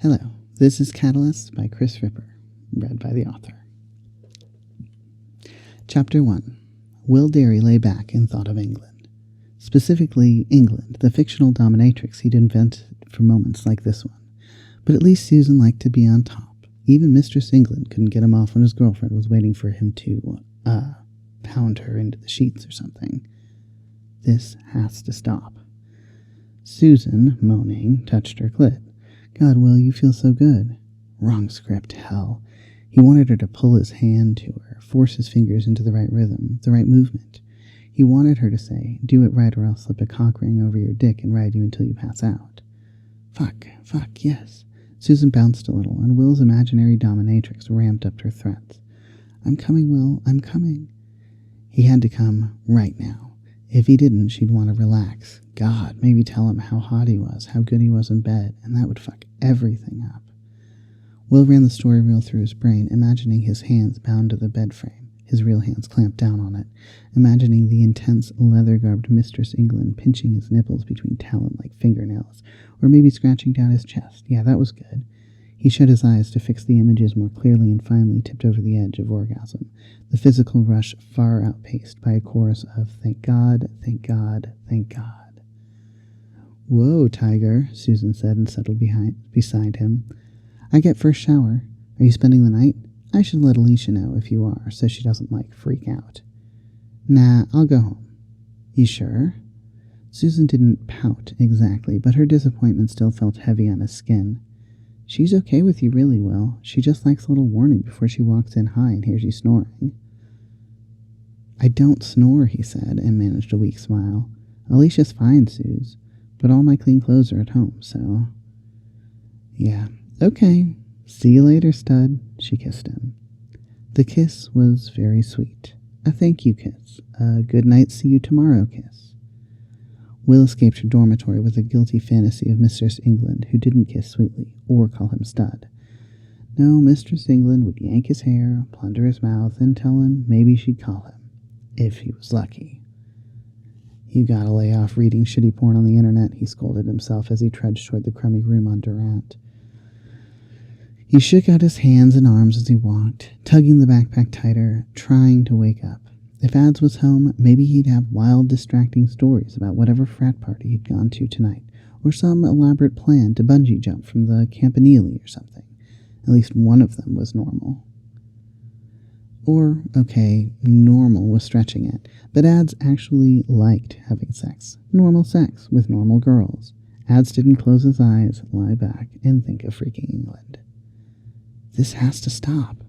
Hello, this is Catalyst by Kris Ripper, read by the author. Chapter 1. Will Derry lay back and thought of England. Specifically, England, the fictional dominatrix he'd invented for moments like this one. But at least Susan liked to be on top. Even Mistress England couldn't get him off when his girlfriend was waiting for him to, pound her into the sheets or something. This has to stop. Susan, moaning, touched her clit. God, Will, you feel so good. Wrong script, hell. He wanted her to pull his hand to her, force his fingers into the right rhythm, the right movement. He wanted her to say, do it right or I'll slip a cock ring over your dick and ride you until you pass out. Fuck, yes. Susan bounced a little, and Will's imaginary dominatrix ramped up her threats. I'm coming, Will, I'm coming. He had to come right now. If he didn't, she'd want to relax. God, maybe tell him how hot he was, how good he was in bed, and that would fuck everything up. Will ran the story reel through his brain, imagining his hands bound to the bed frame, his real hands clamped down on it, imagining the intense, leather-garbed Mistress England pinching his nipples between talon-like fingernails, or maybe scratching down his chest. Yeah, that was good. He shut his eyes to fix the images more clearly and finally tipped over the edge of orgasm, the physical rush far outpaced by a chorus of thank God, thank God, thank God. Whoa, Tiger, Susan said and settled beside him. I get first shower. Are you spending the night? I should let Alicia know if you are, so she doesn't, freak out. Nah, I'll go home. You sure? Susan didn't pout exactly, but her disappointment still felt heavy on his skin. She's okay with you, really, Will. She just likes a little warning before she walks in high and hears you snoring. I don't snore, he said, and managed a weak smile. Alicia's fine, Suze, but all my clean clothes are at home, so... Yeah, okay. See you later, stud. She kissed him. The kiss was very sweet. A thank you kiss. A good night, see you tomorrow kiss. Will escaped her dormitory with a guilty fantasy of Mistress England, who didn't kiss sweetly, or call him stud. No, Mistress England would yank his hair, plunder his mouth, and tell him maybe she'd call him, if he was lucky. You gotta lay off reading shitty porn on the internet, he scolded himself as he trudged toward the crummy room on Durant. He shook out his hands and arms as he walked, tugging the backpack tighter, trying to wake up. If Ads was home, maybe he'd have wild, distracting stories about whatever frat party he'd gone to tonight, or some elaborate plan to bungee jump from the Campanile or something. At least one of them was normal. Or, okay, normal was stretching it, but Ads actually liked having sex. Normal sex with normal girls. Ads didn't close his eyes, lie back, and think of freaking England. This has to stop.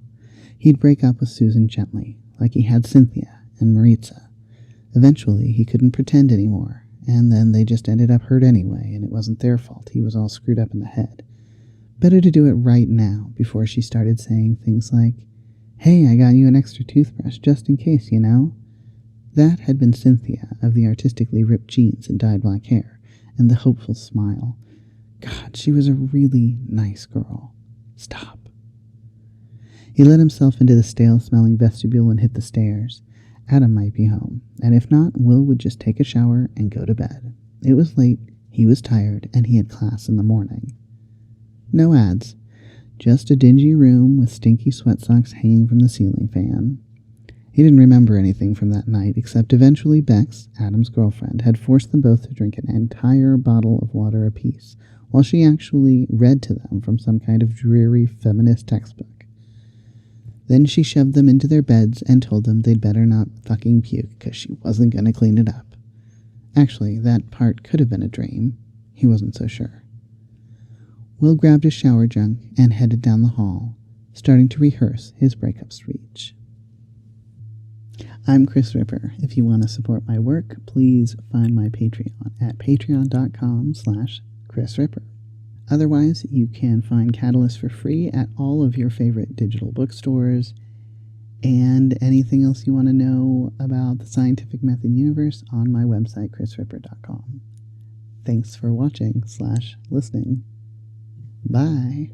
He'd break up with Susan gently, like he had Cynthia and Maritza. Eventually, he couldn't pretend anymore, and then they just ended up hurt anyway, and it wasn't their fault. He was all screwed up in the head. Better to do it right now, before she started saying things like, hey, I got you an extra toothbrush, just in case, you know? That had been Cynthia, of the artistically ripped jeans and dyed black hair, and the hopeful smile. God, she was a really nice girl. Stop. He let himself into the stale-smelling vestibule and hit the stairs. Adam might be home, and if not, Will would just take a shower and go to bed. It was late, he was tired, and he had class in the morning. No Ads. Just a dingy room with stinky sweat socks hanging from the ceiling fan. He didn't remember anything from that night, except eventually Bex, Adam's girlfriend, had forced them both to drink an entire bottle of water apiece, while she actually read to them from some kind of dreary feminist textbook. Then she shoved them into their beds and told them they'd better not fucking puke, because she wasn't going to clean it up. Actually, that part could have been a dream. He wasn't so sure. Will grabbed his shower junk and headed down the hall, starting to rehearse his breakup speech. I'm Kris Ripper. If you want to support my work, please find my Patreon at patreon.com/Kris Ripper. Otherwise, you can find Catalyst for free at all of your favorite digital bookstores, and anything else you want to know about the scientific method universe on my website, krisripper.com. Thanks for watching/listening. Bye.